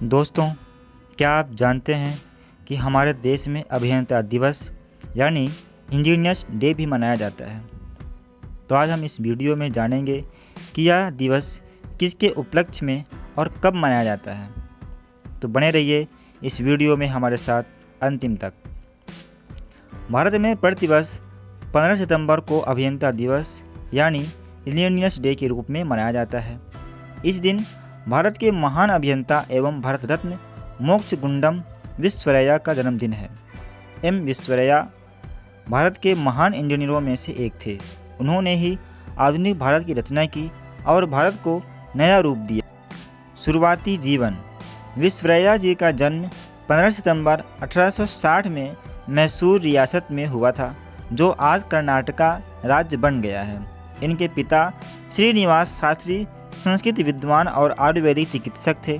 दोस्तों, क्या आप जानते हैं कि हमारे देश में अभियंता दिवस यानी इंजीनियर्स डे भी मनाया जाता है। तो आज हम इस वीडियो में जानेंगे कि यह दिवस किसके उपलक्ष्य में और कब मनाया जाता है। तो बने रहिए इस वीडियो में हमारे साथ अंतिम तक। भारत में प्रतिवर्ष 15 सितंबर को अभियंता दिवस यानी इंजीनियर्स डे के रूप में मनाया जाता है। इस दिन भारत के महान अभियंता एवं भारत रत्न मोक्षगुंडम विश्वेश्वरैया का जन्मदिन है। एम विश्वेश्वरैया भारत के महान इंजीनियरों में से एक थे। उन्होंने ही आधुनिक भारत की रचना की और भारत को नया रूप दिया। शुरुआती जीवन। विश्वेश्वरैया जी का जन्म 15 सितंबर 1860 में मैसूर रियासत में हुआ था, जो आज कर्नाटका राज्य बन गया है। इनके पिता श्रीनिवास शास्त्री संस्कृत विद्वान और आयुर्वेदिक चिकित्सक थे।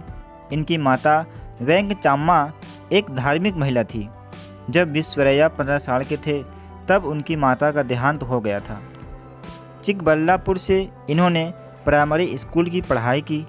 इनकी माता वेंकचाम्मा एक धार्मिक महिला थी। जब विश्वेश्वरैया 15 साल के थे तब उनकी माता का देहांत हो गया था। चिकबल्लापुर से इन्होंने प्राइमरी स्कूल की पढ़ाई की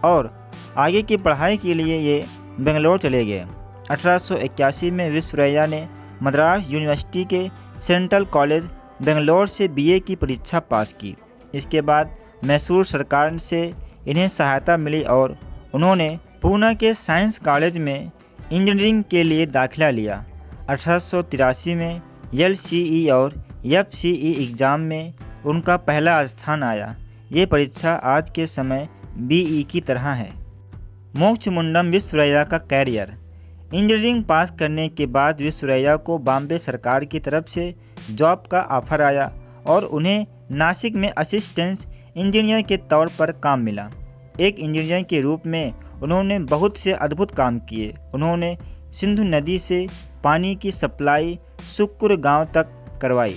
और आगे की पढ़ाई के लिए ये बेंगलोर चले गए। 1881 में विश्वेश्वरैया ने मद्रास यूनिवर्सिटी के सेंट्रल कॉलेज बेंगलोर से बीए की परीक्षा पास की। इसके बाद मैसूर सरकार से इन्हें सहायता मिली और उन्होंने पूना के साइंस कॉलेज में इंजीनियरिंग के लिए दाखिला लिया। 1883 में LCE और FCE एग्ज़ाम में उनका पहला स्थान आया। ये परीक्षा आज के समय BE की तरह है। मोक्षगुंडम विश्वेश्वरैया का कैरियर। इंजीनियरिंग पास करने के बाद विश्वेश्वरैया को बॉम्बे सरकार की तरफ से जॉब का ऑफर आया और उन्हें नासिक में असिस्टेंट इंजीनियर के तौर पर काम मिला। एक इंजीनियर के रूप में उन्होंने बहुत से अद्भुत काम किए। उन्होंने सिंधु नदी से पानी की सप्लाई सुक्कुर गांव तक करवाई।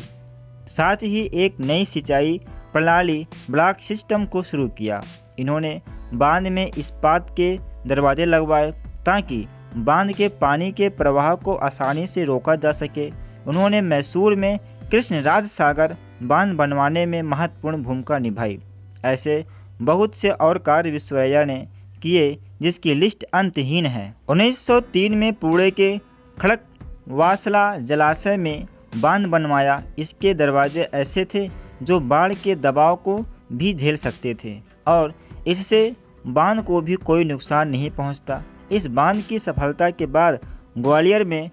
साथ ही एक नई सिंचाई प्रणाली ब्लॉक सिस्टम को शुरू किया। इन्होंने बांध में इस्पात के दरवाजे लगवाए ताकि बांध के पानी के प्रवाह को आसानी से रोका जा सके। उन्होंने मैसूर में कृष्णराज सागर बांध बनवाने में महत्वपूर्ण भूमिका निभाई। ऐसे बहुत से और कार्य विश्वेश्वरैया ने किए जिसकी लिस्ट अंतहीन है। 1903 में पुणे के खड़कवासला जलाशय में बांध बनवाया। इसके दरवाजे ऐसे थे जो बाढ़ के दबाव को भी झेल सकते थे और इससे बांध को भी कोई नुकसान नहीं पहुंचता। इस बांध की सफलता के बाद ग्वालियर में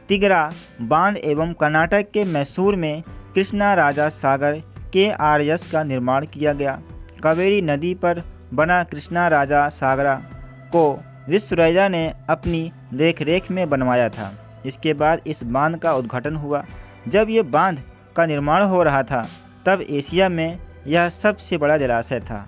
तिगरा बांध एवं कर्नाटक के मैसूर में कृष्णा राजा सागर KRS का निर्माण किया गया। कावेरी नदी पर बना कृष्णा राजा सागरा को विश्वेश्वरैया ने अपनी देखरेख में बनवाया था। इसके बाद इस बांध का उद्घाटन हुआ। जब ये बांध का निर्माण हो रहा था तब एशिया में यह सबसे बड़ा जलाशय था।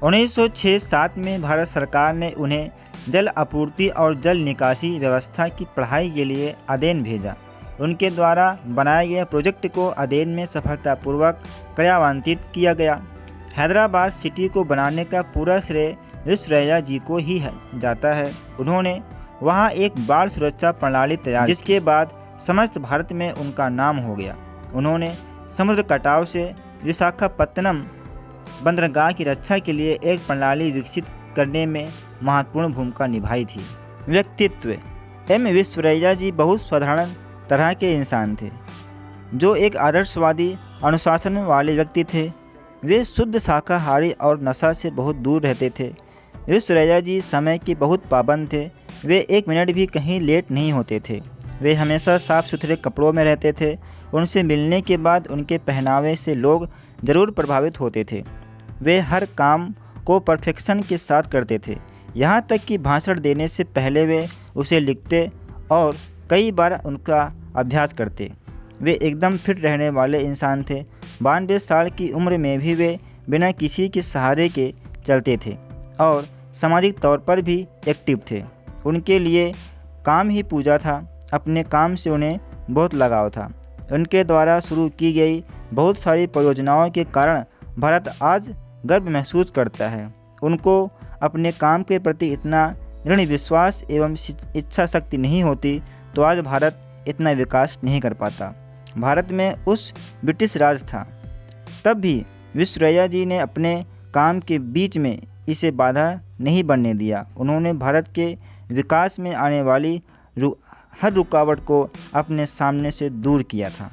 1906-07 में भारत सरकार ने उन्हें जल आपूर्ति और जल निकासी व्यवस्था की पढ़ाई के लिए अदेन भेजा। उनके द्वारा बनाए गए प्रोजेक्ट को अदेन में सफलतापूर्वक क्रियान्वित किया गया। हैदराबाद सिटी को बनाने का पूरा श्रेय विश्वेश्वरैया जी को ही जाता है। उन्होंने वहां एक बाढ़ सुरक्षा प्रणाली तैयार की, जिसके बाद समस्त भारत में उनका नाम हो गया। उन्होंने समुद्र कटाव से विशाखापत्तनम बंदरगाह की रक्षा के लिए एक प्रणाली विकसित करने में महत्वपूर्ण भूमिका निभाई थी। व्यक्तित्व। एम विश्वेश्वरैया जी बहुत साधारण तरह के इंसान थे, जो एक आदर्शवादी अनुशासन वाले व्यक्ति थे। वे शुद्ध शाकाहारी और नशा से बहुत दूर रहते थे। विश्वेश्वरैया जी समय के बहुत पाबंद थे। वे एक मिनट भी कहीं लेट नहीं होते थे। वे हमेशा साफ सुथरे कपड़ों में रहते थे। उनसे मिलने के बाद उनके पहनावे से लोग ज़रूर प्रभावित होते थे। वे हर काम को परफेक्शन के साथ करते थे, यहाँ तक कि भाषण देने से पहले वे उसे लिखते और कई बार उनका अभ्यास करते। वे एकदम फिट रहने वाले इंसान थे। 92 साल की उम्र में भी वे बिना किसी के सहारे के चलते थे और सामाजिक तौर पर भी एक्टिव थे। उनके लिए काम ही पूजा था। अपने काम से उन्हें बहुत लगाव था। उनके द्वारा शुरू की गई बहुत सारी परियोजनाओं के कारण भारत आज गर्व महसूस करता है। उनको अपने काम के प्रति इतना दृढ़ विश्वास एवं इच्छा शक्ति नहीं होती तो आज भारत इतना विकास नहीं कर पाता। भारत में उस ब्रिटिश राज था, तब भी विश्वेश्वरैया जी ने अपने काम के बीच में इसे बाधा नहीं बनने दिया। उन्होंने भारत के विकास में आने वाली हर रुकावट को अपने सामने से दूर किया था।